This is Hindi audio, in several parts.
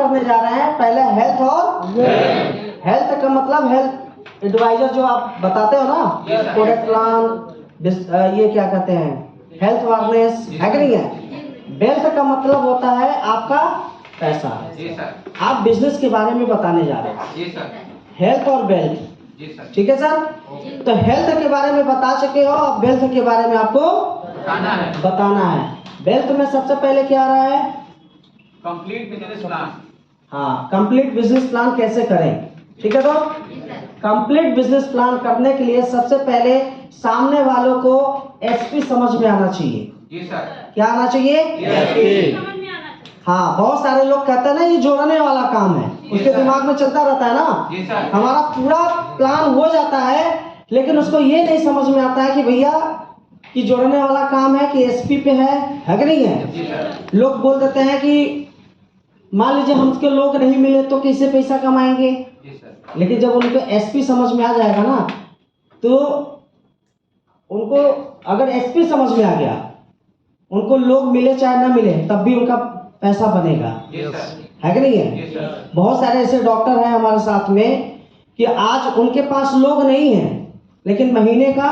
करने जा रहे हैं पहले हेल्थ और हेल्थ का मतलब हेल्थ एडवाइजर जो आप बताते हो ना, प्रोडक्ट प्लान, ये क्या कहते हैं, हेल्थ अवेयरनेस है कि नहीं है। वेल्थ का मतलब होता है आपका पैसा। आप बिजनेस के बारे में बताने जा रहे हैं, हेल्थ और वेल्थ, ठीक है सर। तो हेल्थ के बारे में बता चुके हो, अब वेल्थ के बारे में आपको बताना है। वेल्थ में सबसे पहले क्या आ रहा है, कंप्लीट बिजनेस प्लान। हाँ, कंप्लीट बिजनेस प्लान कैसे करें, ठीक है। तो कंप्लीट बिजनेस प्लान करने के लिए सबसे पहले सामने वालों को एसपी समझ में आना चाहिए। जी सर। क्या आना चाहिए, एसपी। हाँ, बहुत सारे लोग कहते हैं ना ये जोड़ने वाला काम है, उसके दिमाग में चलता रहता है ना, हमारा पूरा प्लान हो जाता है, लेकिन उसको ये नहीं समझ में आता है कि भैया कि जोड़ने वाला काम है कि एसपी पे है कि नहीं है। लोग बोल देते हैं कि मान लीजिए हमके लोग नहीं मिले तो कैसे पैसा कमाएंगे, लेकिन जब उनको एसपी समझ में आ जाएगा ना, तो उनको अगर एसपी समझ में आ गया, उनको लोग मिले चाहे ना मिले तब भी उनका पैसा बनेगा, है कि नहीं है। बहुत सारे ऐसे डॉक्टर हैं हमारे साथ में कि आज उनके पास लोग नहीं है, लेकिन महीने का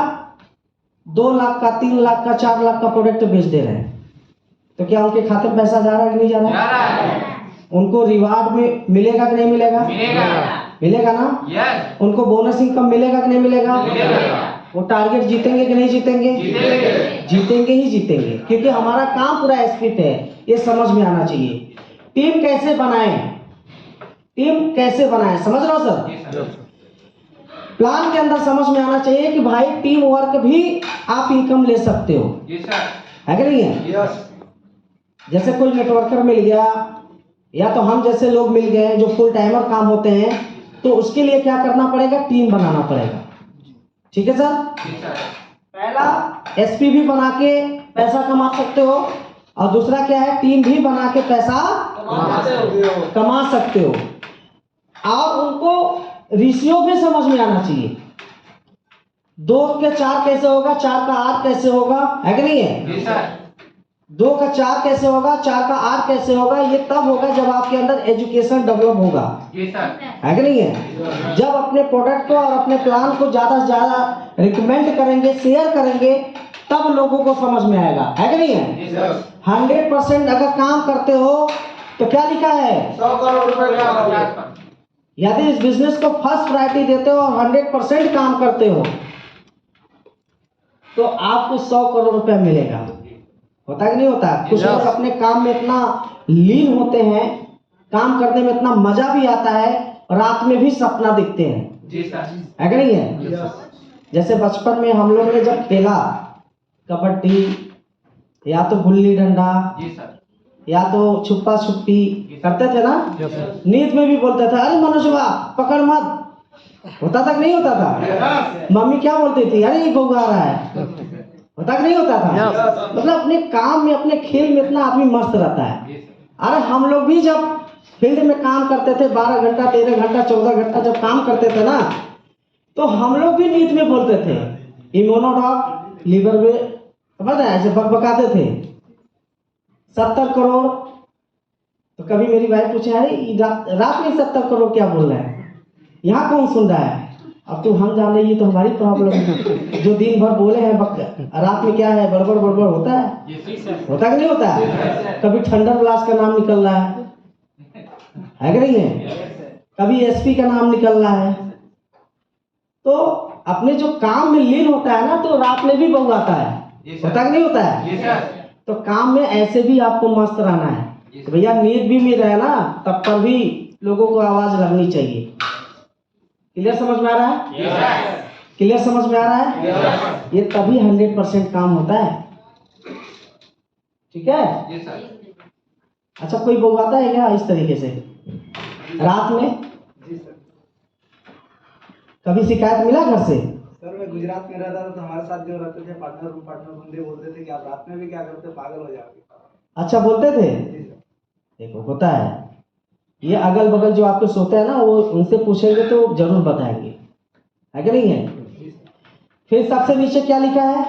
2 लाख का, 3 लाख का, 4 लाख का प्रोडक्ट बेच दे रहे हैं। तो क्या उनके खाते में पैसा जा रहा है कि नहीं जा रहा है? उनको रिवार्ड में मिलेगा कि नहीं मिलेगा? मिलेगा ना। उनको बोनस इनकम मिलेगा कि नहीं मिलेगा? वो टारगेट जीतेंगे कि नहीं जीतेंगे? जीतेंगे ही जीतेंगे, क्योंकि हमारा काम पूरा एसपी पे है, ये समझ में आना चाहिए। टीम कैसे बनाएं, टीम कैसे बनाएं, समझ रहे हो सर। प्लान के अंदर समझ में आना चाहिए कि भाई टीम वर्क भी आप इनकम ले सकते हो, है कि नहीं है। जैसे कोई नेटवर्कर मिल गया या तो हम जैसे लोग मिल गए जो फुल टाइमर काम होते हैं, तो उसके लिए क्या करना पड़ेगा, टीम बनाना पड़ेगा, ठीक है सर। पहला एसपी भी बना के पैसा कमा सकते हो, और दूसरा क्या है, टीम भी बना के पैसा कमा सकते हो। और उनको रेशियो भी समझ में आना चाहिए, 2 के 4 कैसे होगा, 4 का 8 कैसे होगा, है कि नहीं है। 2 का 4 कैसे होगा, 4 का 8 कैसे होगा, ये तब होगा जब आपके अंदर एजुकेशन डेवलप होगा, है कि नहीं है। जब अपने प्रोडक्ट को और अपने प्लान को ज्यादा से ज्यादा रिकमेंड करेंगे, शेयर करेंगे, तब लोगों को समझ में आएगा, है कि नहीं है। 100% अगर काम करते हो तो क्या लिखा है, 100 करोड़ रुपए का। यदि इस बिजनेस को फर्स्ट प्रायोरिटी देते हो और 100% काम करते हो तो आपको 100 करोड़ रुपया मिलेगा। होता कि नहीं होता। कुछ लोग अपने काम में इतना लीन होते हैं, काम करने में इतना मजा भी आता है, रात में भी सपना दिखते हैं, जी सर, है कि नहीं है। जैसे बचपन में हम लोग ने जब खेला कबड्डी या तो गुल्ली डंडा या तो छुपा छुपी करते थे ना, नींद में भी बोलते थे अरे मनोजवा पकड़ मत, होता था कि नहीं होता था। मम्मी क्या बोलती थी, अरे ये गौगा रहा है, होता कि नहीं होता था। मतलब अपने काम में, अपने खेल में इतना आदमी मस्त रहता है। अरे हम लोग भी जब फील्ड में काम करते थे 12 घंटा 13 घंटा 14 घंटा जब काम करते थे ना, तो हम लोग भी नींद में बोलते थे इम्यूनोडॉक लीवर में, पता है ऐसे बकबकाते थे 70 करोड़। तो कभी मेरी वाइफ पूछे अरे रात में 70 करोड़ क्या बोल रहा है, यहाँ कौन सुन रहा है। अब तो हम जान रही, ये तो हमारी प्रॉब्लम है, जो दिन भर बोले हैं रात में क्या है, बड़बड़ बड़बड़ होता है, होता कि नहीं होता है। कभी थंडर ब्लास्ट का नाम निकल रहा है कि नहीं है, कभी एसपी का नाम निकल रहा है। तो अपने जो काम में लीन होता है ना, तो रात में भी बहु आता है, होता कि नहीं होता है। तो काम में ऐसे भी आपको मस्त रहना है, तो भैया नींद भी मिल रहा है ना, तब पर भी लोगों को आवाज लगनी चाहिए। क्लियर समझ में आ रहा है, क्लियर समझ में आ रहा है। ये तभी 100% काम होता है, ठीक है। अच्छा कोई बुलवाता है क्या इस तरीके से रात में, कभी शिकायत मिला घर से। सर मैं गुजरात में रहता था, तो हमारे साथ जो रहते थे पार्टनर बंदे बोलते थे कि आप रात में भी क्या करते, पागल हो जाओगे। अच्छा बोलते थे। देखो होता है, ये अगल बगल जो आपके सोते हैं ना, वो उनसे पूछेंगे तो जरूर बताएंगे, है कि नहीं है। फिर सबसे नीचे क्या लिखा है?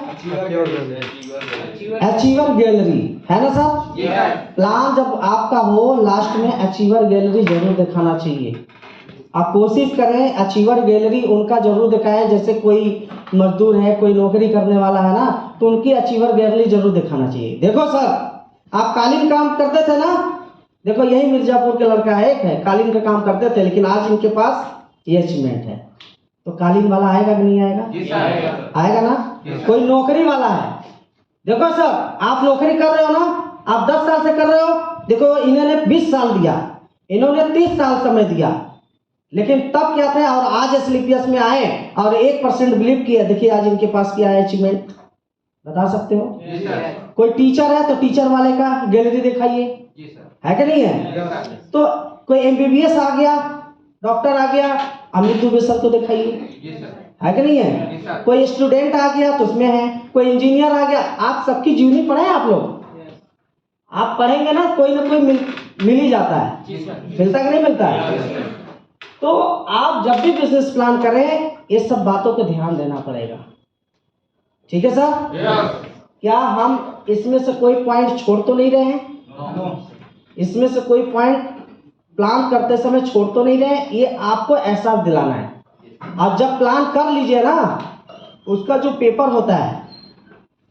अचीवर गैलरी, है ना सर? जी सर। प्लान जब आपका हो लास्ट में अचीवर गैलरी जरूर दिखाना चाहिए। आप कोशिश करें अचीवर गैलरी उनका जरूर दिखाएं, जैसे कोई मजदूर है, कोई नौकरी करने वाला है ना, तो उनकी अचीवर गैलरी जरूर दिखाना चाहिए। देखो सर, आप कालीन काम करते थे ना, देखो यही मिर्जापुर के लड़का है, एक है कालीन का काम करते थे, लेकिन आज इनके पास ये अचीवमेंट है। तो कालीन वाला आएगा कि नहीं आएगा? जी सर। आएगा ना? कोई नौकरी वाला है, देखो सर आप नौकरी कर रहे हो ना, आप 10 साल से कर रहे हो, देखो इन्होंने 20 साल दिया, इन्होंने 30 साल समय दिया, लेकिन तब क्या था और आज एसलीपीएस में आए और 1% बिलीव किया, देखिए आज इनके पास क्या है अचीवमेंट, बता सकते हो? जी सर। कोई टीचर है तो टीचर वाले का गैलरी दिखाइए, जी सर। है कि नहीं है? तो कोई एमबीबीएस आ गया, डॉक्टर आ गया, अमित दुबे सर को दिखाइए, जी सर। है कि नहीं जी है? सर। कोई स्टूडेंट आ गया तो उसमें है, कोई इंजीनियर आ गया, आप सबकी जीवनी पढ़े आप लोग, आप पढ़ेंगे ना कोई मिल ही जाता है, जी सर। मिलता कि नहीं मिलता है? तो आप जब भी बिजनेस प्लान करें ये सब बातों को ध्यान देना पड़ेगा, ठीक है सर? क्या हम इसमें से कोई पॉइंट छोड़ तो नहीं रहे हैं? इसमें से कोई पॉइंट प्लान करते समय छोड़ तो नहीं रहे, ये आपको एहसास दिलाना है। और जब प्लान कर लीजिए ना, उसका जो पेपर होता है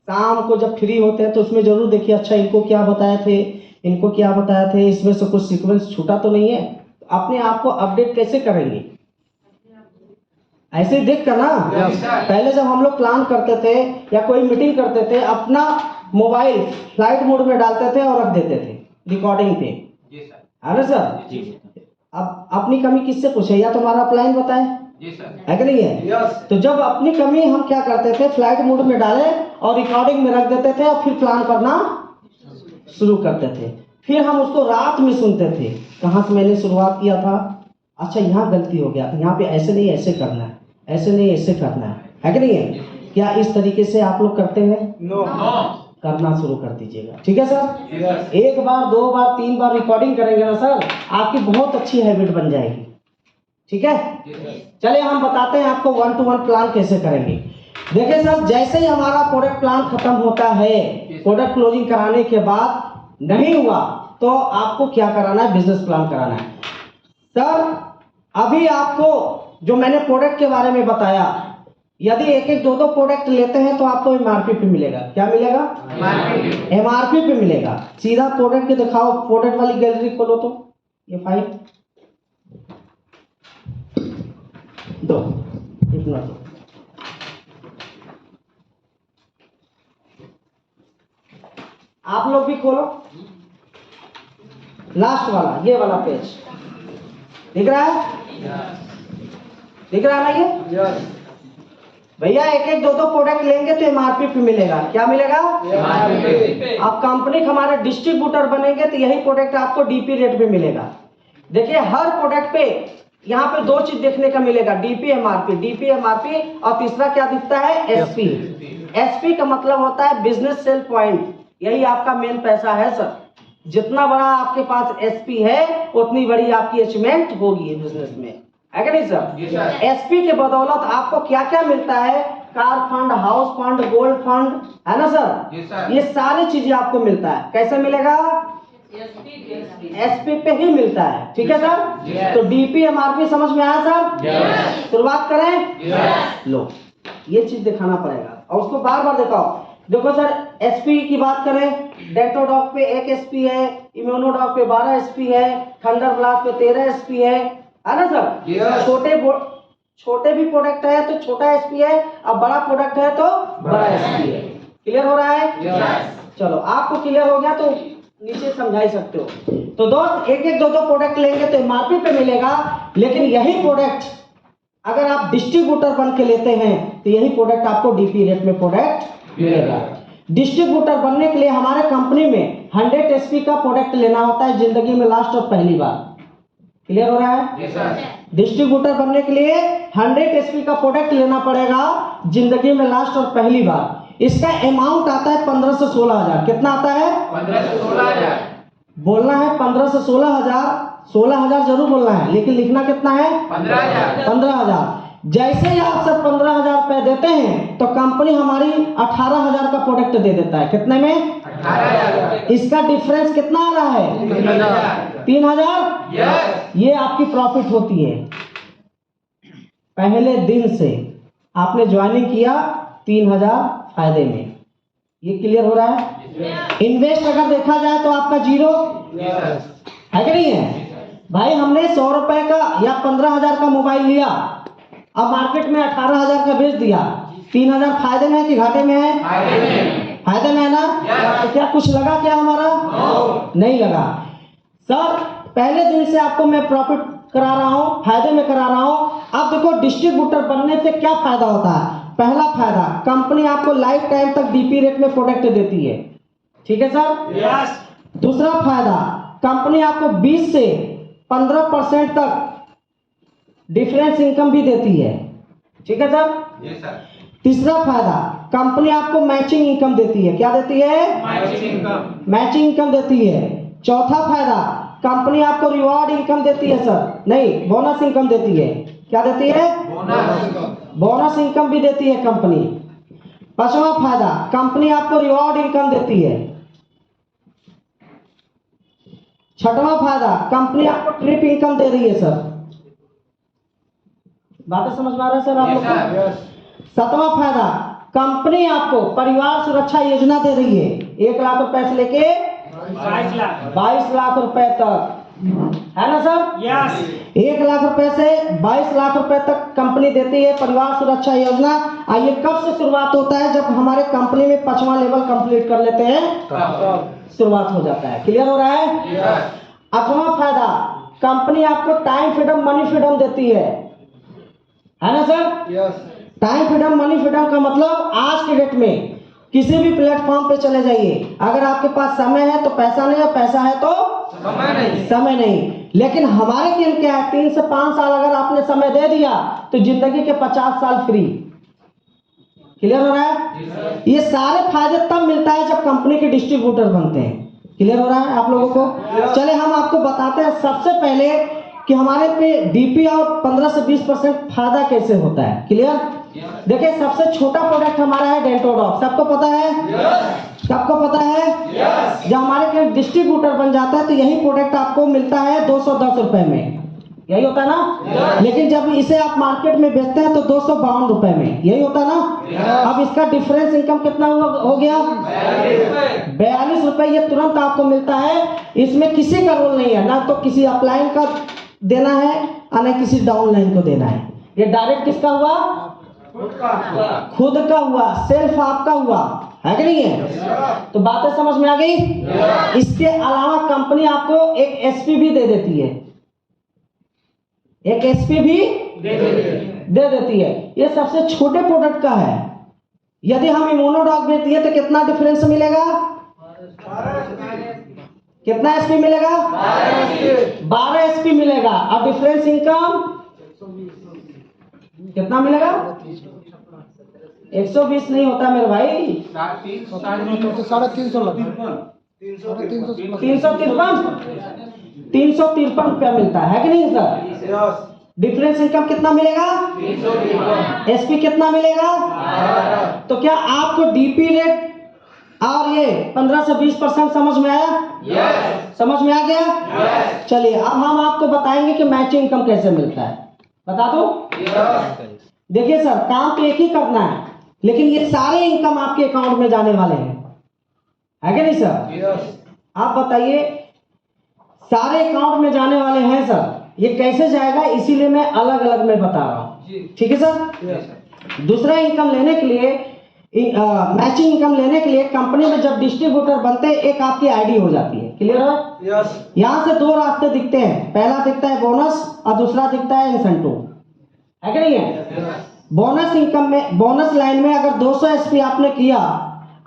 शाम को जब फ्री होते हैं तो उसमें जरूर देखिए, अच्छा इनको क्या बताए थे, इनको क्या बताए थे, इसमें से कुछ सीक्वेंस छूटा तो नहीं है। अपने आप को अपडेट कैसे करेंगे? ऐसे ही देख कर ना, पहले जब हम लोग प्लान करते थे या कोई मीटिंग करते थे, अपना मोबाइल फ्लाइट मोड में डालते थे और रख देते थे रिकॉर्डिंग पे, जी सर। है ना सर? अब अपनी कमी किससे पूछे, या तुम्हारा प्लान बताए, जी सर। है कि नहीं है? तो जब अपनी कमी हम क्या करते थे, फ्लाइट मोड में डाले और रिकॉर्डिंग में रख देते थे और फिर प्लान करना शुरू करते थे। फिर हम उसको रात में सुनते थे, कहाँ से मैंने शुरुआत किया था, अच्छा यहाँ गलती हो गया, यहाँ पे ऐसे नहीं ऐसे करना है, ऐसे नहीं ऐसे करना है कि नहीं है? क्या इस तरीके से आप लोग करते हैं? नो। करना शुरू कर दीजिएगा, ठीक है सर? Yes. 1 बार 2 बार 3 बार रिकॉर्डिंग करेंगे ना सर, आपकी बहुत अच्छी हैबिट बन जाएगी, ठीक है? चलिए हम बताते हैं आपको 1 to 1 प्लान कैसे करेंगे। देखिए सर, जैसे ही हमारा प्रोडक्ट प्लान खत्म होता है, प्रोडक्ट क्लोजिंग कराने के बाद नहीं हुआ तो आपको क्या कराना है, बिजनेस प्लान कराना है। सर अभी आपको जो मैंने प्रोडक्ट के बारे में बताया, यदि 1-1 2-2 प्रोडक्ट लेते हैं तो आपको एमआरपी पे मिलेगा, क्या मिलेगा? एमआरपी पे मिलेगा। सीधा प्रोडक्ट के दिखाओ, प्रोडक्ट वाली गैलरी खोलो तो ये फाइल दो, इतना दो, आप लोग भी खोलो लास्ट वाला, ये वाला पेज दिख रहा है? दिख रहा है ना ये? भैया 1-1 2-2 प्रोडक्ट लेंगे तो एमआरपी पे मिलेगा, क्या मिलेगा? आप कंपनी हमारे डिस्ट्रीब्यूटर बनेंगे तो यही प्रोडक्ट आपको डीपी रेट पे मिलेगा। देखिए हर प्रोडक्ट पे यहाँ पे 2 चीज देखने का मिलेगा, डीपी एमआरपी, और तीसरा क्या दिखता है? एसपी। एसपी का मतलब होता है बिजनेस सेल पॉइंट, यही आपका मेन पैसा है सर। जितना बड़ा आपके पास एसपी है उतनी बड़ी आपकी अचीवमेंट होगी बिजनेस में, है कि नहीं सर? एसपी के बदौलत आपको क्या क्या मिलता है, car fund, house fund, gold fund, है ना सर? ये सारी चीजें आपको मिलता है। कैसे मिलेगा? एसपी पे ही मिलता है, ठीक है सर? तो डीपी एमआरपी समझ में आया सर? शुरुआत करें? लो ये चीज दिखाना पड़ेगा और उसको बार बार दिखाओ। देखो सर एसपी की बात करें, डेटोडॉक पे 1 एसपी है, इम्यूनोडॉक पे 12 एसपी है, थंडर ब्लास्ट पे 13 एसपी है ना सर? छोटे भी प्रोडक्ट है तो छोटा एसपी है, अब बड़ा प्रोडक्ट है तो बड़ा एसपी है। क्लियर हो रहा है? चलो आपको क्लियर हो गया तो नीचे समझा ही सकते हो। तो दोस्त 1-1 2-2 प्रोडक्ट लेंगे तो एमआरपी पे मिलेगा, लेकिन यही प्रोडक्ट अगर आप डिस्ट्रीब्यूटर बन के लेते हैं तो यही प्रोडक्ट आपको डीपी रेट में प्रोडक्ट मिलेगा। डिस्ट्रीब्यूटर बनने के लिए हमारे कंपनी में 100 एसपी का प्रोडक्ट लेना होता है जिंदगी में लास्ट और पहली बार। क्लियर हो रहा है? डिस्ट्रीब्यूटर बनने के लिए 100 एसपी का प्रोडक्ट लेना पड़ेगा जिंदगी में लास्ट और पहली बार। इसका अमाउंट आता है 15 से 16 हजार। कितना आता है? 15 से 16 हजार। बोलना है 15 से 16 हजार, 16 हजार जरूर बोलना है, लेकिन लिखना कितना है? 15 हजार। 15 हजार। जैसे ही आप सर 15,000 रुपए देते हैं तो कंपनी हमारी 18,000 का प्रोडक्ट दे देता है। कितने में? 18,000। इसका डिफरेंस कितना आ रहा है? 3,000। यस। ये आपकी प्रॉफिट होती है। पहले दिन से आपने ज्वाइनिंग किया 3,000 फायदे में। ये क्लियर हो रहा है? इन्वेस्ट अगर देखा जाए तो आपका 0 है कि नहीं है? भाई हमने 100 रुपए का या 15,000 का मोबाइल लिया, अब मार्केट में 18,000 का बेच दिया, 3,000 फायदे में है कि घाटे में है? फायदे में है ना? तो क्या कुछ लगा क्या हमारा? नहीं लगा। सर पहले दिन से आपको मैं प्रॉफिट करा रहा हूँ, फायदे में करा रहा हूँ। अब देखो डिस्ट्रीब्यूटर बनने से क्या फायदा होता है? पहला फायदा, कंपनी आपको लाइफ टाइम तक डीपी रेट में प्रोडक्ट देती है। ठीक है सर? यस। दूसरा फायदा, कंपनी आपको 20 से 15% तक डिफरेंस इनकम भी देती है। ठीक है सर? Yes sir. तीसरा फायदा, कंपनी आपको मैचिंग इनकम देती है। क्या देती है? मैचिंग इनकम देती है। चौथा फायदा, कंपनी आपको रिवॉर्ड इनकम देती है सर, नहीं बोनस इनकम देती है। क्या देती है? बोनस इनकम भी देती है कंपनी। पांचवा फायदा, कंपनी आपको रिवॉर्ड इनकम देती है। छठवां फायदा, कंपनी आपको ट्रिप इनकम दे रही है सर। बातें समझ में आ रहा है सर आप लोग को? सातवां फायदा, कंपनी आपको परिवार सुरक्षा योजना दे रही है। 1 लाख रुपए से लेके 22 लाख रुपए तक, है ना सर? यस। 1 लाख रुपए से 22 लाख रुपए तक कंपनी देती है परिवार सुरक्षा योजना। ये कब से शुरुआत होता है? जब हमारे कंपनी में 5वां लेवल कंप्लीट कर लेते हैं, शुरुआत हो जाता है। क्लियर हो रहा है? यस। 8वां फायदा, कंपनी आपको टाइम फ्रीडम, मनी फ्रीडम देती है ना sir? Time freedom, money freedom का मतलब आज के डेट में किसी भी प्लेटफॉर्म पे चले जाइए, अगर आपके पास समय है तो पैसा नहीं, और पैसा है तो समय नहीं। लेकिन हमारे गेम क्या है? 3 से 5 साल अगर आपने समय दे दिया तो जिंदगी के 50 साल फ्री। क्लियर हो रहा है? ये सारे फायदे तब मिलता है जब कंपनी के डिस्ट्रीब्यूटर बनते हैं। क्लियर हो रहा है आप लोगों को? चले हम आपको बताते हैं सबसे पहले कि हमारे पे डीपी और 15 से 20% फायदा कैसे होता है। क्लियर? देखिए सबसे छोटा प्रोडक्ट हमारा है डेंटोडॉक। सबको पता है? सबको पता है? जब हमारे के डिस्ट्रीब्यूटर बन जाता है तो यही प्रोडक्ट आपको मिलता है 210 रुपए में। यही होता है ना? लेकिन जब इसे आप मार्केट में बेचते हैं तो 252 रुपए में। यही होता है ना? अब इसका डिफरेंस इनकम कितना हो गया? 42 रुपए। ये तुरंत आपको मिलता है। इसमें किसी का रोल नहीं है, ना तो किसी अपलाइन का देना है और ना किसी डाउनलाइन को देना है। ये डायरेक्ट किसका हुआ? खुद का हुआ, सेल्फ आपका हुआ, है कि नहीं है? तो बातें समझ में आ गई? इसके अलावा कंपनी आपको एक एसपी भी दे देती है। एक एसपी भी दे देती है। ये सबसे छोटे प्रोडक्ट का है। यदि हम इम्यूनोडॉक बेचती है तो कितना डिफरेंस मिलेगा? कितना एसपी मिलेगा? 12 एसपी मिलेगा। और डिफरेंस इनकम कितना मिलेगा? 120 नहीं होता मेरे भाई, 353 रुपया मिलता है कि नहीं सर? डिफरेंस इनकम कितना मिलेगा? एसपी कितना मिलेगा? तो क्या आपको डीपी रेट और ये 15 से 20% समझ में आया? समझ में आ गया? चलिए अब हम आपको बताएंगे कि मैचिंग इनकम कैसे मिलता है। बता दो? देखिए सर, काम तो एक ही करना है, लेकिन ये सारे इनकम आपके अकाउंट में जाने वाले हैं, है कि नहीं सर? आप बताइए, सारे अकाउंट में जाने वाले हैं सर। ये कैसे जाएगा, इसीलिए मैं अलग अलग में बता रहा हूँ। ठीक है सर? दूसरा इनकम लेने के लिए, मैचिंग इनकम लेने के लिए कंपनी में जब डिस्ट्रीब्यूटर बनते हैं एक आपकी आईडी हो जाती है। क्लियर है? यहाँ से 2 रास्ते दिखते हैं। पहला दिखता है बोनस और दूसरा दिखता है इंसेंटिव, है कि नहीं है? बोनस इनकम में, बोनस लाइन में अगर 200 एसपी आपने किया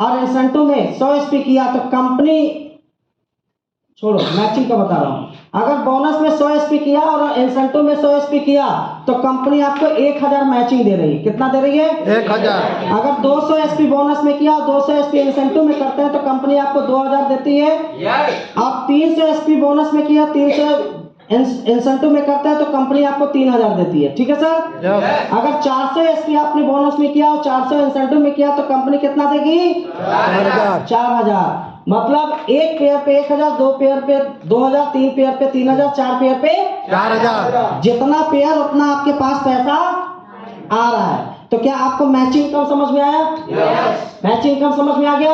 और इंसेंटिव में 100 एसपी किया तो कंपनी, छोड़ो मैचिंग का बता रहा हूँ, अगर बोनस में 100 एसपी किया और इंसेंटिव में 100 एसपी किया तो कंपनी आपको 1000 मैचिंग दे रही है। कितना दे रही है? 1000। अगर 200 एसपी बोनस में किया और 200 एसपी इंसेंटिव में करते हैं तो कंपनी आपको 2000 देती है। और 300 एसपी बोनस में किया, 300 इंसेंटिव में करते हैं तो कंपनी आपको 3000 देती है, ठीक है सर। अगर 400 एसपी आपने बोनस में किया और 400 इंसेंटिव में किया तो कंपनी कितना देगी? 4000। मतलब एक पेयर पे 1000, दो पेयर पे 2000, तीन पेयर पे 3000, चार पेयर पे 4000। जितना पेयर उतना आपके पास पैसा आ रहा है। तो क्या आपको मैचिंग इनकम समझ में आया? मैचिंग इनकम समझ में आ गया?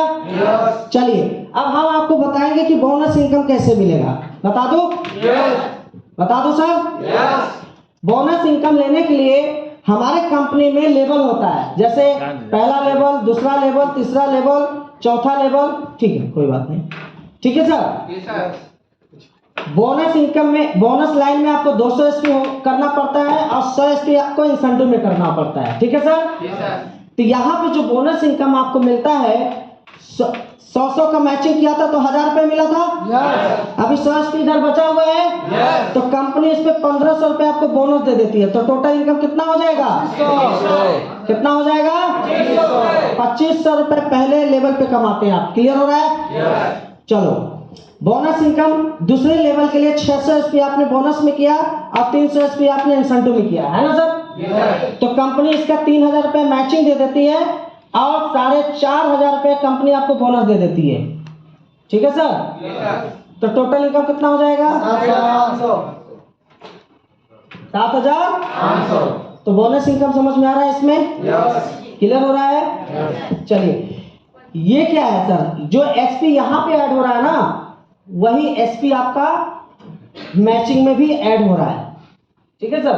चलिए अब हम आपको बताएंगे कि बोनस इनकम कैसे मिलेगा। बता दो? बता दो सर। बोनस इनकम लेने के लिए हमारे कंपनी में लेवल होता है, जैसे पहला लेवल, दूसरा लेवल, तीसरा लेवल, चौथा लेवल, ठीक है कोई बात नहीं, ठीक है सर। बोनस इनकम में, बोनस लाइन में आपको 200 एसपी करना पड़ता है और 100 एसपी आपको इंसेंटिव में करना पड़ता है, ठीक है सर। तो यहाँ पे जो बोनस इनकम आपको मिलता है 100 का मैचिंग किया था तो 1000 रुपए मिला था। अभी 100 एसपी इधर बचा हुआ है तो कंपनी इस पे 1500 रुपए आपको बोनस दे देती है, तो टोटल इनकम कितना हो जाएगा? कितना हो जाएगा? 2500 रुपए पहले लेवल पे कमाते हैं आप। क्लियर हो रहा है? चलो बोनस इनकम दूसरे लेवल के लिए 600 एसपी आपने बोनस में किया और 300 एसपी आपने इंसेंटिव में किया है ना सर। तो कंपनी इसका 3000 रुपए मैचिंग दे देती है और 4500 रुपए कंपनी आपको बोनस दे देती है, ठीक है सर। तो टोटल इनकम कितना हो जाएगा? 7500। तो बोनस इनकम समझ में आ रहा है इसमें? क्लियर हो रहा है? चलिए ये क्या है सर, जो एसपी यहाँ पे ऐड हो रहा है ना वही एसपी आपका मैचिंग में भी ऐड हो रहा है, ठीक है सर।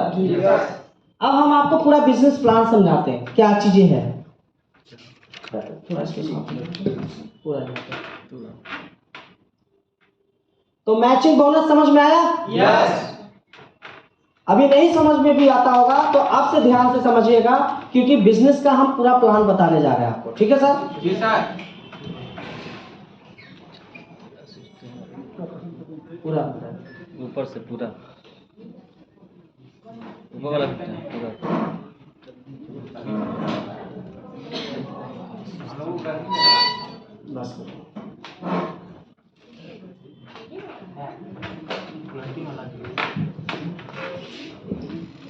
अब हम आपको पूरा बिजनेस प्लान समझाते हैं क्या चीजें हैं। थोड़ा इसके साथ पूरा तो मैचिंग बोनस समझ में आया? अभी नहीं समझ में भी आता होगा तो अब से ध्यान से समझिएगा क्योंकि बिजनेस का हम पूरा प्लान बताने जा रहे हैं आपको, ठीक है सर। पूरा ऊपर से पूरा ऊपर वाला पूरा बस।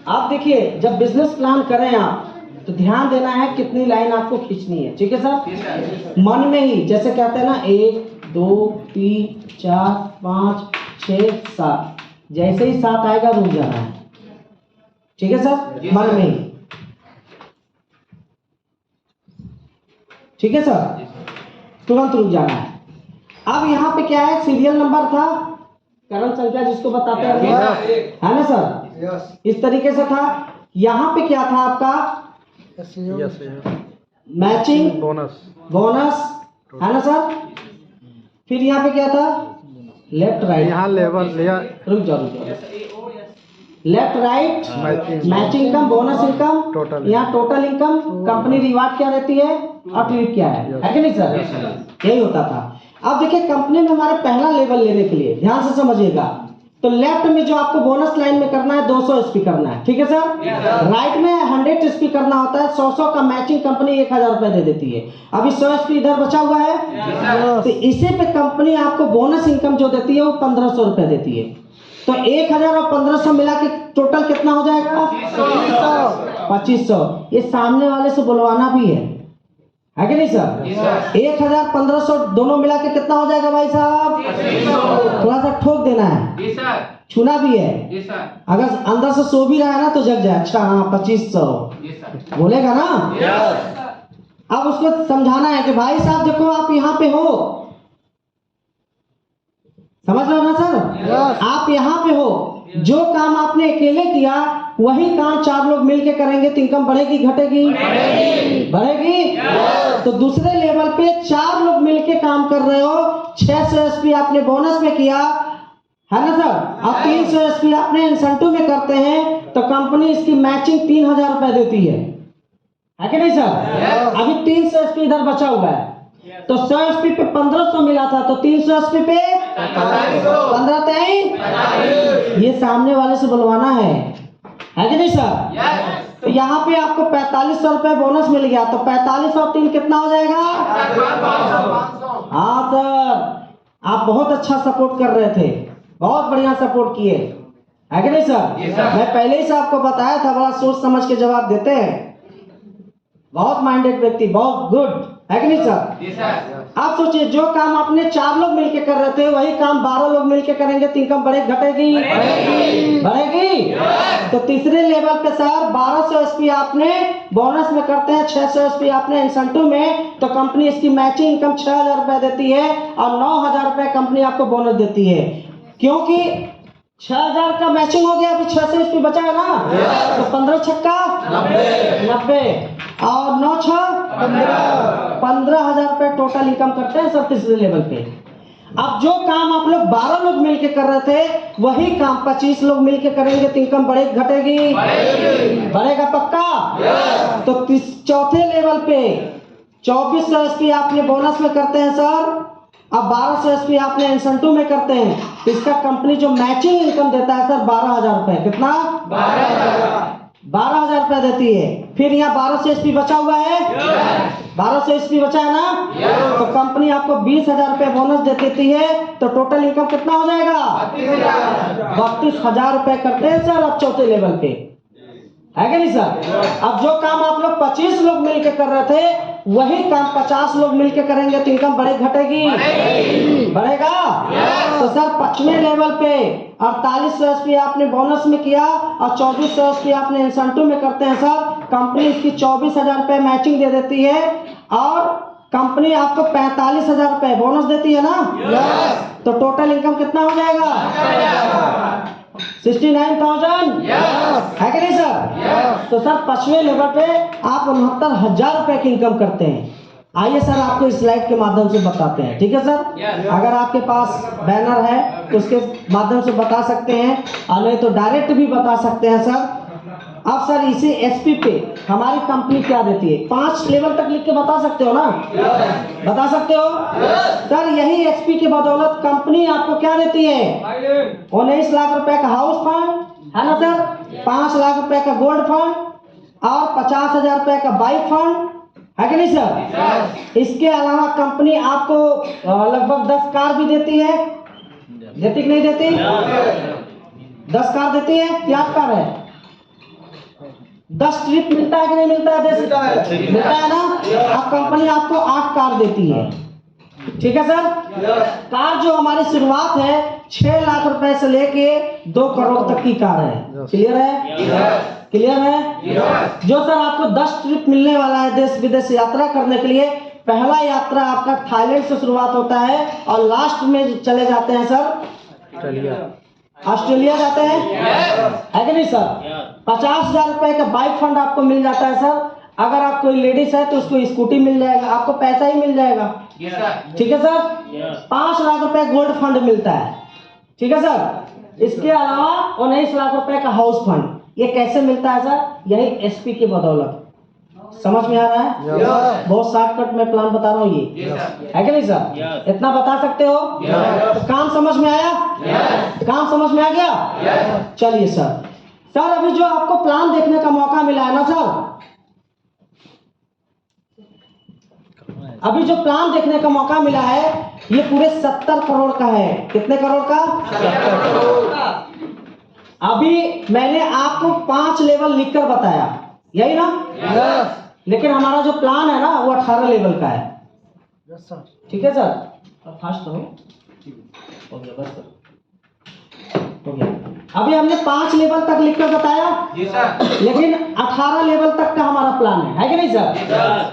आप देखिए जब बिजनेस प्लान करें आप तो ध्यान देना है कितनी लाइन आपको खींचनी है, ठीक है सर। मन में ही जैसे कहते हैं ना 1 2 3 4 5 6 7, जैसे ही 7 आएगा रुक जाना है, ठीक है सर। मन में ही, ठीक है सर, तुरंत रुक जाना है। अब यहाँ पे क्या है, सीरियल नंबर था, करण संख्या जिसको बताते हैं है ना सर, इस तरीके से था। यहाँ पे क्या था आपका मैचिंग बोनस है ना सर। फिर यहाँ पे क्या था लेफ्ट राइट, यहाँ लेवल रुक जाओ left right matching income, bonus income, total यहाँ टोटल इनकम, कंपनी रिवार्ड क्या देती है और ट्रीट क्या है कि नहीं सर। यही होता था। अब देखिए कंपनी में हमारे पहला लेवल लेने के लिए ध्यान से समझिएगा, तो लेफ्ट में जो आपको बोनस लाइन में करना है 200 एसपी करना है, ठीक है सर। राइट में 100 एसपी करना होता है, 100 का मैचिंग कंपनी 1000 रुपए दे देती है। अभी 100 एसपी इधर बचा हुआ है तो इसी पे कंपनी आपको बोनस इनकम जो देती है वो 1500 रुपए देती है। तो 1000 और 1500 मिला के टोटल कितना हो जाएगा 2500। ये सामने वाले से बुलवाना भी है कि नहीं सर। 1000 1500 दोनों मिला के कितना हो जाएगा भाई साहब, थोड़ा सा ठोक देना है, छूना भी है। अगर अंदर से सो भी रहा है ना तो जग जाए, अच्छा हाँ 2500 बोलेगा ना। अब उसको समझाना है कि भाई साहब देखो आप यहाँ पे हो, समझ रहे हो ना सर। आप यहाँ पे हो, जो काम आपने अकेले किया वही काम 4 लोग मिलके करेंगे तो इनकम बढ़ेगी घटेगी? बढ़ेगी। तो दूसरे लेवल पे 4 लोग मिलके काम कर रहे हो, 600 एसपी आपने बोनस में किया है ना सर, और 300 एसपी आपने इंसेंटिव में करते हैं तो कंपनी इसकी मैचिंग 3000 रुपए देती है कि नहीं सर। अभी 300 एसपी इधर बचा हुआ है तो 100 एसपी पे 1500 मिला था तो 300 एसपी पे 15 3, ये सामने वाले से बुलवाना है कि नहीं सर। तो यहाँ पे आपको 4500 रुपए बोनस मिल गया तो 45 और 3 कितना हो जाएगा? हाँ सर, आप बहुत अच्छा सपोर्ट कर रहे थे, बहुत बढ़िया सपोर्ट किए है कि नहीं सर? मैं पहले ही से आपको बताया था, बड़ा सोच समझ के जवाब देते हैं, बहुत माइंडेड व्यक्ति, बहुत गुड, है कि नहीं सर? आप सोचिए, जो काम आपने 4 लोग मिलकर कर रहे थे वही काम 12 लोग मिलकर करेंगे तो इनकम बढ़ेगी घटेगी? बढ़ेगी। तो तीसरे लेवल पे सर 1200 एसपी आपने बोनस में करते हैं, 600 एसपी आपने इंसेंटिव में, तो कंपनी इसकी मैचिंग इनकम 6000 रुपए देती है और 9000 रुपए कंपनी आपको बोनस देती है, क्योंकि 6000 का मैचिंग हो गया, अभी 600 एसपी बचा है ना, तो 15 छक्का 90 और 9 6 15,000 रुपए टोटल इनकम करते हैं सर तीसरे लेवल पे। अब जो काम आप लोग 12 लोग मिलके कर रहे थे वही काम 25 लोग मिलके करेंगे तो इनकम बढ़ेगी घटेगी? बढ़ेगा पक्का। तो चौथे लेवल पे 2400 एसपी आपने बोनस में करते हैं सर, अब 1200 एसपी आपने इंसेंटिव में करते हैं, तो इसका कंपनी जो मैचिंग इनकम देता है सर 12,000 रुपए। कितना? 12,000 रुपए देती है। फिर यहाँ 1200 एसपी बचा हुआ है, 1200 एसपी बचा है ना, तो कंपनी आपको 20,000 रुपए बोनस दे देती है, तो टोटल इनकम कितना हो जाएगा? 32,000 रुपए करते हैं सर अब चौथे लेवल पे, है कि नहीं सर? अब जो काम आप लोग 25 लोग मिलकर कर रहे थे वही काम 50 लोग मिलकर करेंगे तो इनकम बढ़ेगी घटेगी? बढ़ेगा। तो सर 5वें लेवल पे 4800 एसपी आपने बोनस में किया और 2400 एसपी आपने इंसेंटिव में करते हैं सर, कंपनी इसकी 24,000 रुपए मैचिंग दे देती है और कंपनी आपको 45,000 रुपए बोनस देती है ना, तो टोटल इनकम कितना हो जाएगा? 69,000, है कि नहीं सर? तो सर 5वें लेवल पे आप 69,000 रुपए की इनकम करते हैं। आइए सर आपको इस स्लाइड के माध्यम से बताते हैं, ठीक है सर? अगर आपके पास बैनर है तो उसके माध्यम से बता सकते हैं और नहीं तो डायरेक्ट भी बता सकते हैं सर। अब सर इसे एसपी पे हमारी कंपनी क्या देती है? 5 लेवल तक लिख के बता सकते हो ना? बता सकते हो सर? यही एसपी की बदौलत कंपनी आपको क्या देती है? 19 लाख रुपए का हाउस फंड है ना सर, 5 लाख रुपए का गोल्ड फंड और 50,000 रुपए का बाइक फंड, है कि नहीं सर? इसके अलावा कंपनी आपको लगभग 10 कार भी देती है, देती कि नहीं देती? 10 कार देती है, क्या कार है? 10 ट्रिप मिलता है कि नहीं मिलता है? मिलता है ना। अब कंपनी आपको 8 कार देती है, ठीक है सर? कार जो हमारी शुरुआत है 6 लाख रुपए से लेके 2 करोड़ तक की कार है। क्लियर है? क्लियर है? जो सर आपको 10 ट्रिप मिलने वाला है देश विदेश यात्रा करने के लिए। पहला यात्रा आपका थाईलैंड से शुरुआत होता है और लास्ट में चले जाते हैं सर ऑस्ट्रेलिया जाते हैं, है कि नहीं सर? 50,000 रुपए का बाइक फंड आपको मिल जाता है सर। अगर आप कोई लेडीज है तो उसको स्कूटी मिल जाएगा, आपको पैसा ही मिल जाएगा, ठीक है सर? 5 लाख रुपए गोल्ड फंड मिलता है, ठीक है सर? इसके अलावा 19 लाख रुपए का हाउस फंड। ये कैसे मिलता है सर? यही एसपी की बदौलत। समझ में आ रहा है? बहुत शॉर्टकट में प्लान बता रहा हूँ ये, है कि नहीं सर? इतना बता सकते हो? तो काम समझ में आया? काम समझ में आ गया? चलिए सर, सर अभी जो आपको प्लान देखने का मौका मिला है ना सर, अभी जो प्लान देखने का मौका मिला है ये पूरे 70 करोड़ का है। कितने करोड़ का? 70 करोड़। अभी मैंने आपको 5 लेवल लिखकर बताया, यही ना? लेकिन हमारा जो प्लान है ना वो 18 लेवल का है, ठीक है सर? अब फास्ट रहो, हो गया, बस हो गया। अभी हमने 5 लेवल तक लिखकर बताया जी सर, लेकिन 18 लेवल तक का हमारा प्लान है कि नहीं सर?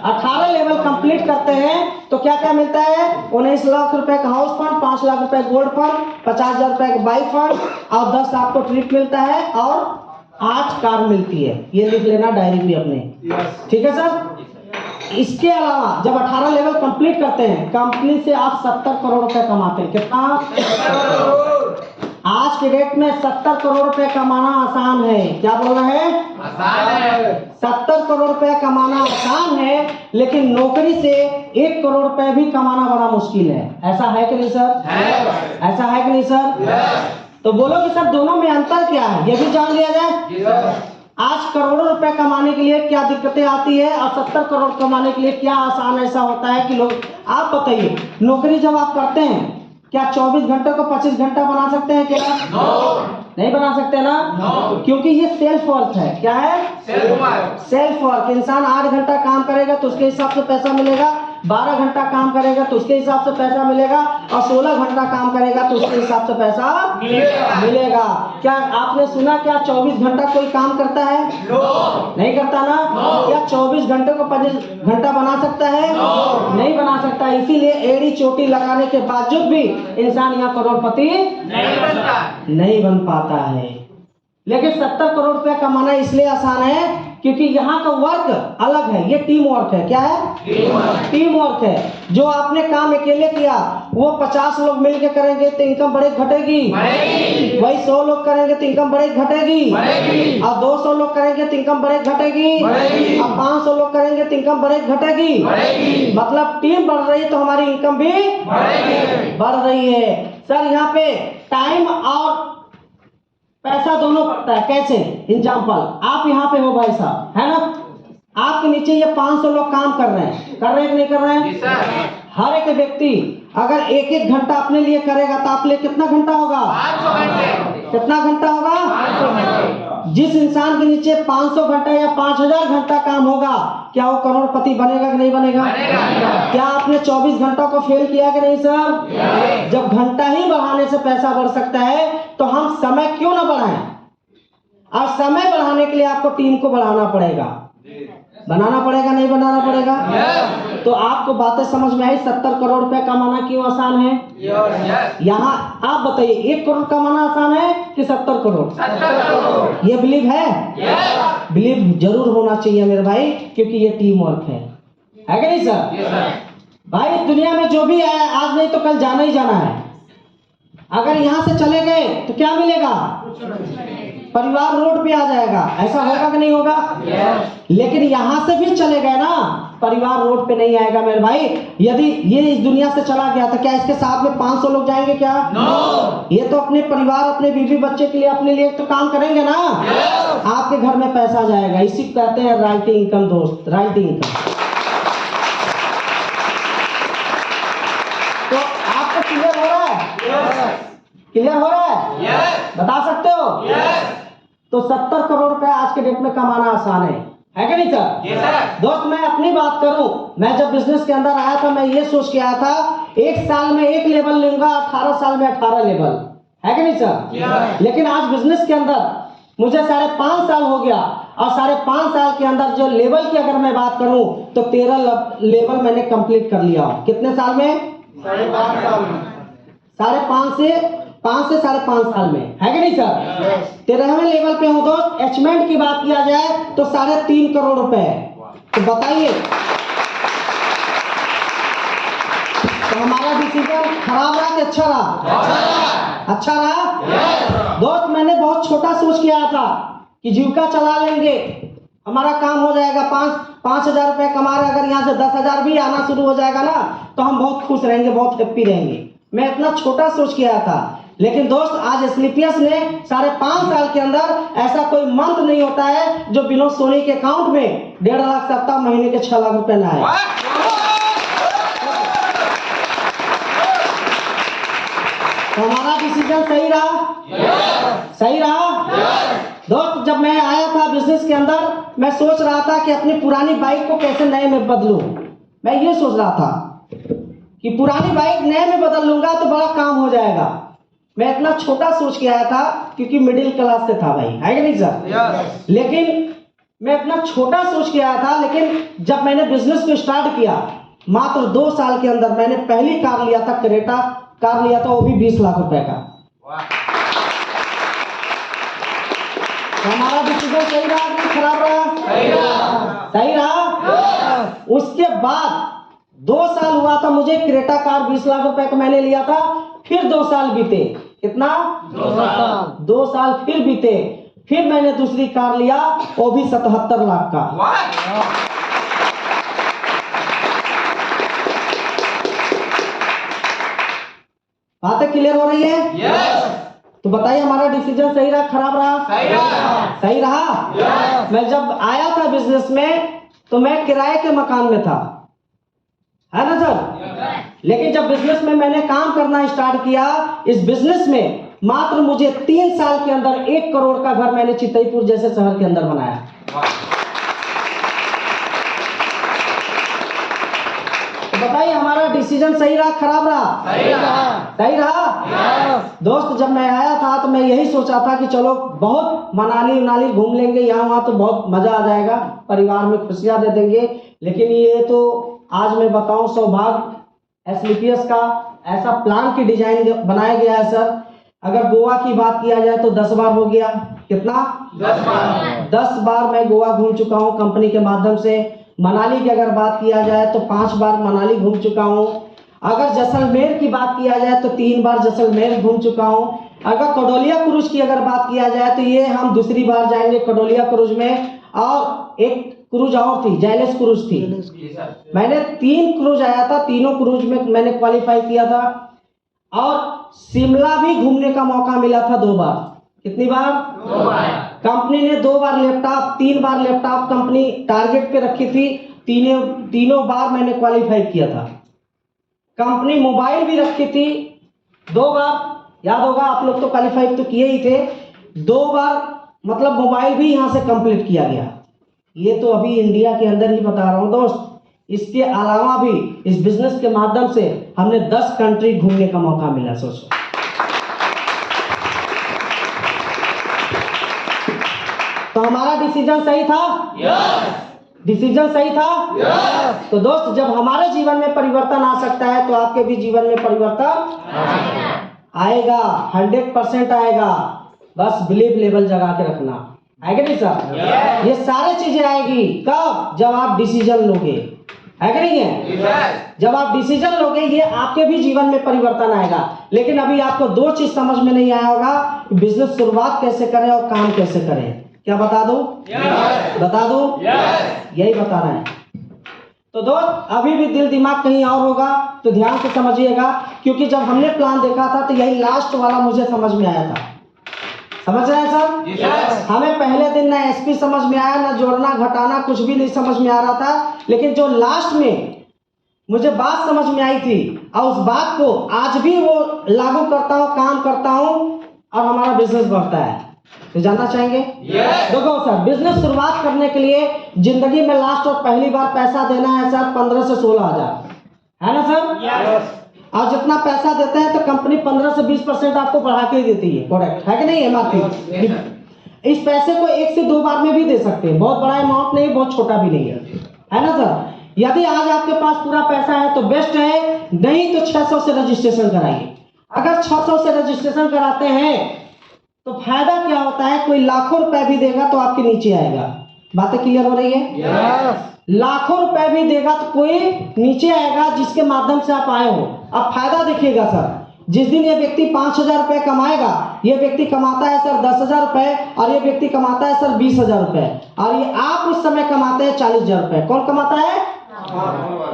18 लेवल कंप्लीट करते हैं तो क्या क्या मिलता है? 19 लाख रुपए का हाउस फंड, 5 लाख रुपए गोल्ड फंड, 50,000 रुपए का बाइक फंड और 10 आपको ट्रिप मिलता है और 8 कार मिलती है। ये लिख लेना डायरी पे अपने, ठीक है सर? इसके अलावा जब 18 लेवल कंप्लीट करते हैं कंपनी से आप 70 करोड़ रुपए कमाते हैं। कितना? आज के डेट में 70 करोड़ रुपए कमाना आसान है। क्या बोल रहे हैं? आसान है। 70 करोड़ रुपए कमाना आसान है, लेकिन नौकरी से 1 करोड़ रुपए भी कमाना बड़ा मुश्किल है। ऐसा है कि नहीं सर? है। ऐसा है कि नहीं सर? तो बोलो कि सर दोनों में अंतर क्या है, ये भी जान लिया जाए। आज करोड़ों रुपए कमाने के लिए क्या दिक्कतें आती है और 70 करोड़ कमाने के लिए क्या आसान ऐसा होता है कि लोग, आप बताइए, नौकरी जब आप करते हैं क्या 24 घंटे को 25 घंटा बना सकते हैं क्या? नहीं बना सकते ना? क्योंकि ये सेल्फ वर्क है। क्या है? Self work. इंसान 8 घंटा काम करेगा तो उसके हिसाब से पैसा मिलेगा, 12 घंटा काम करेगा तो उसके हिसाब से पैसा मिलेगा, और 16 घंटा काम करेगा तो उसके हिसाब से पैसा मिलेगा। क्या आपने सुना क्या 24 घंटा कोई काम करता है? नहीं करता ना? क्या 24 घंटे को 25 घंटा बना सकता है? नहीं बना सकता। इसीलिए एड़ी चोटी लगाने के बावजूद भी इंसान यहाँ करोड़पति नहीं बन पाता है। लेकिन 70 करोड़ रुपया कमाना इसलिए आसान है क्योंकि यहाँ का वर्क अलग है। ये टीम वर्क है। क्या है? टीम वर्क है। जो आपने काम अकेले किया वो 50 लोग मिलकर करेंगे तो इनकम बढ़े घटेगी, वही 100 लोग करेंगे तो इनकम बढ़े घटेगी, और 200 लोग करेंगे तो इनकम बढ़े घटेगी, और 500 लोग करेंगे तो इनकम बढ़े घटेगी। मतलब टीम बढ़ रही है तो हमारी इनकम भी बढ़ रही है। सर यहाँ पे टाइम और पैसा दोनों पड़ता है। कैसे? एग्जाम्पल, आप यहाँ पे हो भाई साहब, है ना? आपके नीचे ये 500 लोग काम कर रहे हैं कि नहीं कर रहे हैं? हर एक व्यक्ति अगर 1-1 घंटा अपने लिए करेगा तो आप लिए कितना घंटा होगा? 500 घंटे। कितना घंटा होगा? 500 घंटे। जिस इंसान के नीचे 500 घंटा या 5000 घंटा काम होगा, क्या वो करोड़पति बनेगा कि नहीं बनेगा? क्या आपने 24 घंटा को फेल किया कि नहीं सर? जब घंटा ही बढ़ाने से पैसा बढ़ सकता है तो हम समय क्यों ना बढ़ाएं? और समय बढ़ाने के लिए आपको टीम को बढ़ाना पड़ेगा, बनाना पड़ेगा, नहीं बनाना पड़ेगा? तो आपको बातें समझ में आई? 70 करोड़ रुपया कमाना क्यों आसान है? यहाँ आप बताइए 1 करोड़ कमाना आसान है कि 70 करोड़? ये बिलीव है? बिलीव जरूर होना चाहिए मेरे भाई, क्योंकि ये टीम वर्क है कि नहीं सर? भाई दुनिया में जो भी है आज नहीं तो कल जाना ही जाना है। अगर यहाँ से चले गए तो क्या मिलेगा? परिवार रोड पे आ जाएगा। ऐसा होगा कि नहीं होगा? लेकिन यहाँ से भी चले गए ना, परिवार रोड पे नहीं आएगा मेरे भाई। यदि ये इस दुनिया से चला गया तो क्या इसके साथ में 500 लोग जाएंगे क्या? ये तो अपने परिवार, अपने बीवी बच्चे के लिए, अपने लिए तो काम करेंगे ना। आपके घर में पैसा जाएगा। इसी को कहते हैं रॉयल्टी इनकम दोस्त, रॉयल्टी इनकम। तो आपको क्लियर हो रहा है? क्लियर हो रहा है? बता सकते हो? तो 70 करोड़ रुपए आज के डेट में कमाना आसान है कि नहीं सर? दोस्त मैं अपनी बात करूं, मैं जब बिजनेस के अंदर आया था मैं ये सोच के आया था 1 साल में 1 लेवल लूंगा, 18 साल में 18 लेवल, है कि नहीं सर? लेकिन आज बिजनेस के अंदर मुझे 5.5 साल हो गया, और 5.5 साल के अंदर जो लेवल की अगर मैं बात करूं तो 13 लेवल मैंने कंप्लीट कर लिया। कितने साल में? 5.5 साल में। 5.5 से 5.5 साल में, है कि नहीं सर? 13वें लेवल पे हूँ दोस्त। अचीवमेंट की बात किया जाए तो 3.5 करोड़ रुपए। तो बताइए तो हमारा डिसीजन खराब रहा कि अच्छा रहा? अच्छा रहा। दोस्त मैंने बहुत छोटा सोच के आया था कि जीविका चला लेंगे, हमारा काम हो जाएगा। 5,000 रुपए कमा रहे, अगर यहाँ से 10,000 भी आना शुरू हो जाएगा ना तो हम बहुत खुश रहेंगे, बहुत हैप्पी रहेंगे। मैं इतना छोटा सोच के आया था। लेकिन दोस्त आज एस्क्लेपियस ने 5.5 साल के अंदर ऐसा कोई मंथ नहीं होता है जो विनोद सोनी के अकाउंट में 1.5 लाख सप्ताह महीने के 6 लाख रुपए ना आए। तो हमारा डिसीजन सही रहा? सही रहा? दोस्त जब मैं आया था बिजनेस के अंदर मैं सोच रहा था कि अपनी पुरानी बाइक को कैसे नए में बदलूं। मैं ये सोच रहा था कि पुरानी बाइक नए में बदल लूंगा तो बड़ा काम हो जाएगा। मैं इतना छोटा सोच के आया था क्योंकि मिडिल क्लास से था भाई, है कि नहीं सर? लेकिन मैं इतना छोटा सोच के आया था, लेकिन जब मैंने बिजनेस को स्टार्ट किया मात्र 2 साल के अंदर मैंने पहली कार लिया था, क्रेटा कार लिया था, वो भी 20 लाख रुपए का। तो हमारा डिसीजन सही रहा कि खराब रहा? सही रहा। उसके बाद 2 साल हुआ था मुझे, क्रेटा कार 20 लाख रुपए का मैंने लिया था। फिर 2 साल बीते। कितना? 2 साल फिर बीते। फिर मैंने दूसरी कार लिया, वो भी 77 लाख का। बातें क्लियर हो रही है? तो बताइए हमारा डिसीजन सही रहा खराब रहा? सही रहा। मैं जब आया था बिजनेस में तो मैं किराए के मकान में था, है ना सर? लेकिन जब बिजनेस में मैंने काम करना स्टार्ट किया, इस बिजनेस में मात्र मुझे 3 साल के अंदर 1 करोड़ का घर मैंने चितईपुर जैसे शहर के अंदर बनाया। तो बताइए हमारा डिसीजन सही रहा खराब रहा? सही रहा। दोस्त जब मैं आया था तो मैं यही सोचा था कि चलो बहुत मनाली घूम लेंगे, यहाँ वहाँ तो बहुत मजा आ जाएगा, परिवार में खुशियां दे देंगे। लेकिन ये तो आज मैं बताऊं सौभाग्य एसलीपीएस का ऐसा प्लान की डिजाइन बनाया गया है सर। अगर गोवा की बात किया जाए तो 10 बार हो गया। कितना? 10 बार मैं गोवा घूम चुका हूँ कंपनी के माध्यम से। मनाली की अगर बात किया जाए तो 5 बार मनाली घूम चुका हूँ। अगर जैसलमेर की बात किया जाए तो 3 बार जैसलमेर घूम चुका हूँ। अगर कड़ोलिया क्रूज की अगर बात किया जाए तो ये हम दूसरी बार जाएंगे कड़ोलिया क्रूज में। और एक क्रूज और थी, जैलेस क्रूज थी। मैंने 3 क्रूज आया था, तीनों क्रूज में मैंने क्वालिफाई किया था। और शिमला भी घूमने का मौका मिला था 2 बार। कितनी बार? 2 बार। कंपनी ने 2 बार लैपटॉप, 3 बार लैपटॉप कंपनी टारगेट पे रखी थी, तीनों बार मैंने क्वालिफाई किया था। कंपनी मोबाइल भी रखी थी 2 बार, याद होगा आप लोग तो क्वालिफाई तो किए ही थे। 2 बार मतलब मोबाइल भी यहाँ से कंप्लीट किया गया। ये तो अभी इंडिया के अंदर ही बता रहा हूँ दोस्त। इसके अलावा भी इस बिजनेस के माध्यम से हमने 10 कंट्री घूमने का मौका मिला। सोचो तो हमारा डिसीजन सही था? डिसीजन सही था? तो दोस्त जब हमारे जीवन में परिवर्तन आ सकता है तो आपके भी जीवन में परिवर्तन आएगा। 100% आएगा। बस बिलीव लेवल जगा के रखना। आएगा नहीं सर? ये सारी चीजें आएगी कब? जब आप डिसीजन लोगे। है कि नहीं है? जब आप डिसीजन लोगे ये आपके भी जीवन में परिवर्तन आएगा। लेकिन अभी आपको 2 चीज समझ में नहीं आया होगा, बिजनेस शुरुआत कैसे करें और काम कैसे करें। क्या बता दूं? बता दूं? यही बता रहे हैं। तो दोस्त अभी भी दिल दिमाग कहीं और होगा तो ध्यान से समझिएगा, क्योंकि जब हमने प्लान देखा था तो यही लास्ट वाला मुझे समझ में आया था। समझ रहे हैं सर? हमें पहले दिन ना एसपी समझ में आया, ना जोड़ना घटाना कुछ भी नहीं समझ में आ रहा था। लेकिन जो लास्ट में मुझे बात समझ में आई थी और उस बात को आज भी वो लागू करता हूँ, काम करता हूँ और हमारा बिजनेस बढ़ता है। तो जानना चाहेंगे? देखो सर, बिजनेस शुरुआत करने के लिए जिंदगी में लास्ट और पहली बार पैसा देना है सर 15 से 16 हजार, है ना सर? और जितना पैसा देते हैं तो कंपनी 15 से 20% आपको बढ़ा के ही देती है प्रोडक्ट, है कि नहीं है मार्केट? इस पैसे को 1 से 2 बार में भी दे सकते हैं। बहुत बड़ा अमाउंट नहीं, बहुत छोटा भी नहीं है ना सर? यदि आज आपके पास पूरा पैसा है तो बेस्ट है, नहीं तो 600 से रजिस्ट्रेशन कराइए। अगर 600 से रजिस्ट्रेशन कराते हैं तो फायदा क्या होता है? कोई लाखों रुपए भी देगा तो आपके नीचे आएगा। बातें क्लियर हो रही है? लाखों रुपए भी देगा तो कोई नीचे आएगा जिसके माध्यम से आप आए हो। अब फायदा देखिएगा सर, जिस दिन ये व्यक्ति 5,000 रुपए कमाएगा, ये व्यक्ति कमाता है सर 10,000 रुपए और ये व्यक्ति कमाता है सर 20,000 रुपए, और ये आप उस समय कमाते हैं 40,000 रुपए। कौन कमाता है?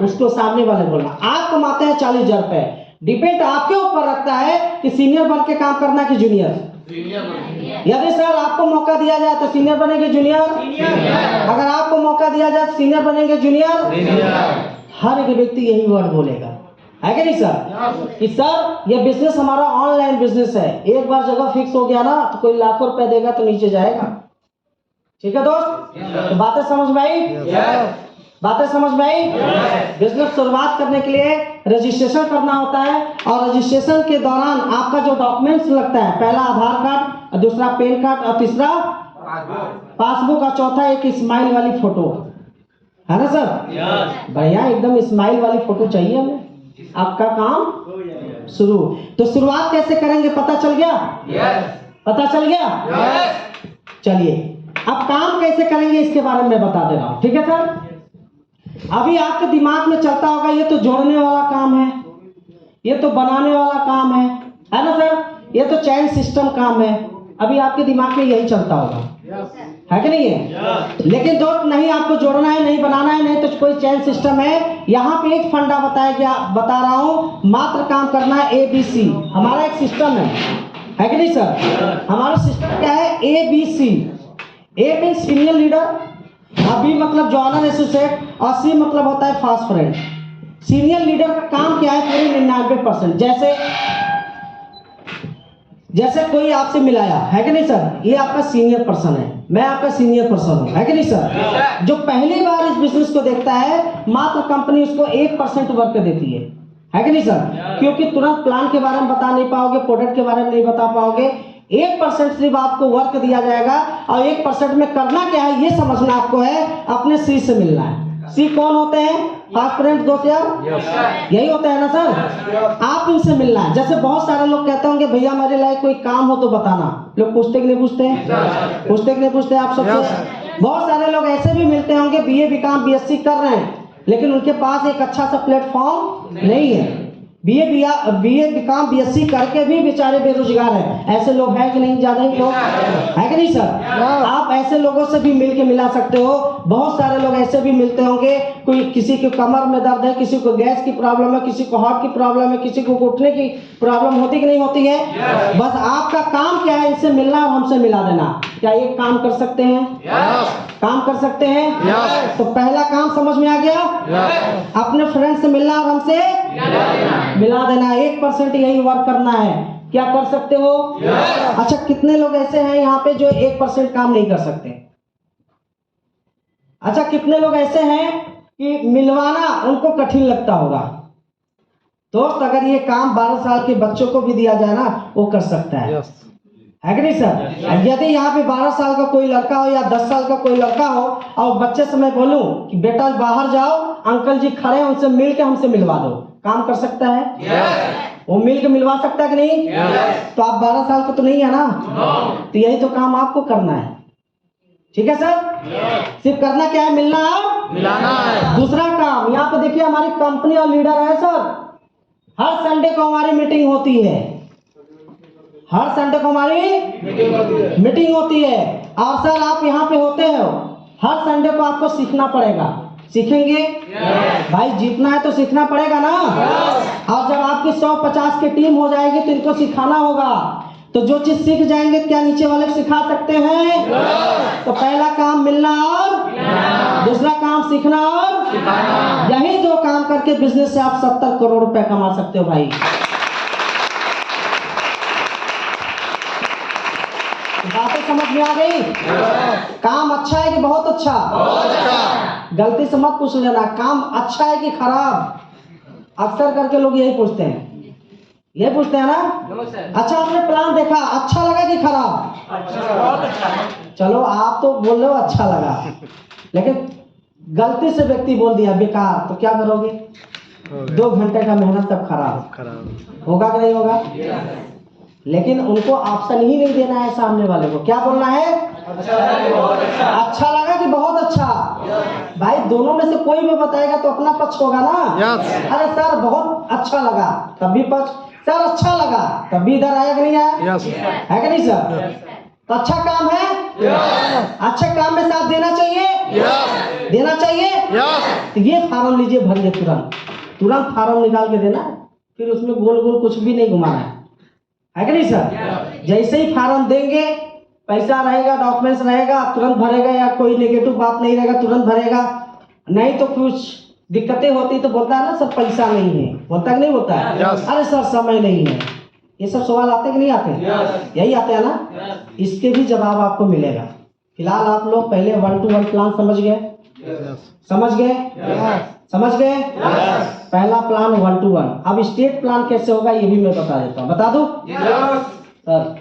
उसको सामने वाले बोलना। आप कमाते हैं 40,000 रुपए। डिपेंड आपके ऊपर रखता है कि सीनियर बन के काम करना कि जूनियर। यदि सर आपको मौका दिया जाए तो सीनियर बनेंगे जूनियर? अगर आपको मौका दिया जाए तो सीनियर बनेंगे जूनियर? हर एक व्यक्ति यही वर्ड बोलेगा, है कि नहीं सर? कि सर ये बिजनेस हमारा ऑनलाइन बिजनेस है, एक बार जगह फिक्स हो गया ना तो कोई लाखों रुपए देगा तो नीचे जाएगा। ठीक है दोस्त? तो बातें समझ में आई? बातें समझ में आई? बिजनेस शुरुआत करने के लिए रजिस्ट्रेशन करना होता है, और रजिस्ट्रेशन के दौरान आपका जो डॉक्यूमेंट्स लगता है, पहला आधार कार्ड, दूसरा पैन कार्ड और तीसरा पासबुक, और चौथा एक स्माइल वाली फोटो, है ना सर? बढ़िया, एकदम स्माइल वाली फोटो चाहिए हमें। आपका काम शुरू। तो शुरुआत कैसे करेंगे पता चल गया? पता चल गया? चलिए अब काम कैसे करेंगे इसके बारे में बता दे रहा हूं। ठीक है सर? अभी आपके दिमाग में चलता होगा ये तो जोड़ने वाला काम है, ये तो बनाने वाला काम है ना सर? ये तो चैन सिस्टम काम है। अभी आपके दिमाग में यही चलता होगा, है कि नहीं है? लेकिन दोस्त नहीं, आपको जोड़ना है, नहीं बनाना है, नहीं तो कोई चैन सिस्टम है। यहाँ पे एक फंडा बता रहा हूँ, मात्र काम करना है ABC। हमारा एक सिस्टम है कि नहीं सर? हमारा सिस्टम क्या है? ABC। A mean senior leader, B मतलब जॉइनर एसोसिएट, और C मतलब होता है फास्ट फ्रेंड। सीनियर लीडर का काम क्या है? पूरे 99%। जैसे कोई आपसे मिलाया है कि नहीं सर, ये आपका सीनियर पर्सन है, मैं आपका सीनियर पर्सन हूँ, है कि नहीं सर। जो पहली बार इस बिजनेस को देखता है, मात्र कंपनी उसको 1% वर्क देती है कि नहीं सर, क्योंकि तुरंत प्लान के बारे में बता नहीं पाओगे, प्रोडक्ट के बारे में नहीं बता पाओगे। 1% सिर्फ आपको वर्क दिया जाएगा और 1% में करना क्या है ये समझना आपको है, अपने सी से मिलना है। सी कौन होते हैं? फास्ट फ्रेंड दोस्त यार, यही होता है ना सर। आप इनसे मिलना है। जैसे बहुत सारे लोग कहते होंगे भैया हमारे लायक कोई काम हो तो बताना, लोग पूछते कि नहीं पूछते हैं? पूछते कि नहीं पूछते हैं आप सबसे? बहुत सारे लोग ऐसे भी मिलते होंगे बीए बीकॉम बीएससी कर रहे हैं, लेकिन उनके पास एक अच्छा सा प्लेटफॉर्म नहीं है। बीए बीकॉम बीएससी करके भी बेचारे बेरोजगार हैं। ऐसे लोग हैं कि नहीं? ज्यादा ही लोग है कि नहीं सर? आप ऐसे लोगों से भी मिल के मिला सकते हो। बहुत सारे लोग ऐसे भी मिलते होंगे, कोई किसी के कमर में दर्द है, किसी को गैस की प्रॉब्लम है, किसी को हार्ट की प्रॉब्लम है, किसी को घुटने की प्रॉब्लम होती कि नहीं होती है। बस आपका काम क्या है? इनसे मिलना और हमसे मिला देना। क्या ये काम कर सकते हैं? काम कर सकते हैं। तो पहला काम समझ में आ गया, अपने फ्रेंड से मिलना और हमसे मिला देना। 1% यही वर्क करना है। क्या कर सकते हो? अच्छा, कितने लोग ऐसे हैं यहाँ पे जो 1% काम नहीं कर सकते? अच्छा, कितने लोग ऐसे हैं कि मिलवाना उनको कठिन लगता होगा? दोस्त, अगर ये काम 12 साल के बच्चों को भी दिया जाए ना, वो कर सकता है कि नहीं सर? यदि यहाँ पे 12 साल का कोई लड़का हो या 10 साल का कोई लड़का हो और बच्चे से मैं बोलूं कि बेटा बाहर जाओ, अंकल जी खड़े हैं, उनसे मिल के हमसे मिलवा दो, काम कर सकता है? वो मिल के मिलवा सकता है कि नहीं? तो आप 12 साल का तो नहीं है ना? तो यही तो काम आपको करना है। ठीक है सर? सिर्फ करना क्या है? मिलना और मिलाना है। दूसरा काम, यहाँ पे देखिए हमारी कंपनी और लीडर है सर, हर संडे को हमारी मीटिंग होती है। हर संडे को हमारी मीटिंग होती है। और सर आप यहाँ पे होते हो, हर संडे को आपको सीखना पड़ेगा। सीखेंगे? भाई जीतना है तो सीखना पड़ेगा ना। और जब आपकी 150 की टीम हो जाएगी तो इनको सिखाना होगा। तो जो चीज सीख जाएंगे क्या नीचे वाले सिखा सकते हैं? तो पहला काम मिलना और दूसरा काम सीखना और यही दो काम करके बिजनेस से आप 70 करोड़ रुपए कमा सकते हो भाई। बातें समझ में आ गई? काम अच्छा है कि बहुत अच्छा? गलती से मत पूछ लेना, काम अच्छा है कि खराब। अक्सर करके लोग यही पूछते हैं, ये पूछते हैं ना। अच्छा, आपने प्लान देखा, अच्छा लगा कि खराब? बहुत अच्छा। चलो आप तो बोल रहे हो अच्छा लगा, लेकिन गलती से व्यक्ति बोल दिया बेकार, तो क्या करोगे? 2 घंटे का मेहनत सब खराब होगा कि नहीं होगा? लेकिन उनको ऑप्शन ही नहीं देना है सामने वाले को। क्या बोलना है? अच्छा लगा कि बहुत अच्छा। भाई दोनों में से कोई भी बताएगा तो अपना पक्ष होगा ना। अरे सर बहुत अच्छा लगा, तब भी पक्ष। सर अच्छा लगा, तब भी इधर आया कि नहीं आया? है कि नहीं सर? तो अच्छा काम है, अच्छे काम में साथ देना चाहिए, देना चाहिए। तो ये फार्म लीजिए, भरिए, तुरंत फार्म निकाल के देना, फिर उसमें गोल गोल कुछ भी नहीं घुमाना है कि नहीं सर? जैसे ही फार्म देंगे, पैसा रहेगा, डॉक्यूमेंट्स रहेगा, तुरंत भरेगा, या कोई नेगेटिव बात नहीं रहेगा तुरंत भरेगा। नहीं तो कुछ दिक्कतें होती तो बोलता है ना सर पैसा नहीं है, बोलता कि नहीं बोलता है? अरे सर समय नहीं है। ये सब सवाल आते कि नहीं आते? यही आते हैं ना। इसके भी जवाब आपको मिलेगा। फिलहाल आप लोग पहले 1 to 1 प्लान समझ गए? समझ गए? समझ गए? पहला प्लान 1 to 1। अब स्टेट प्लान कैसे होगा ये भी मैं बता देता हूँ। बता दूं सर?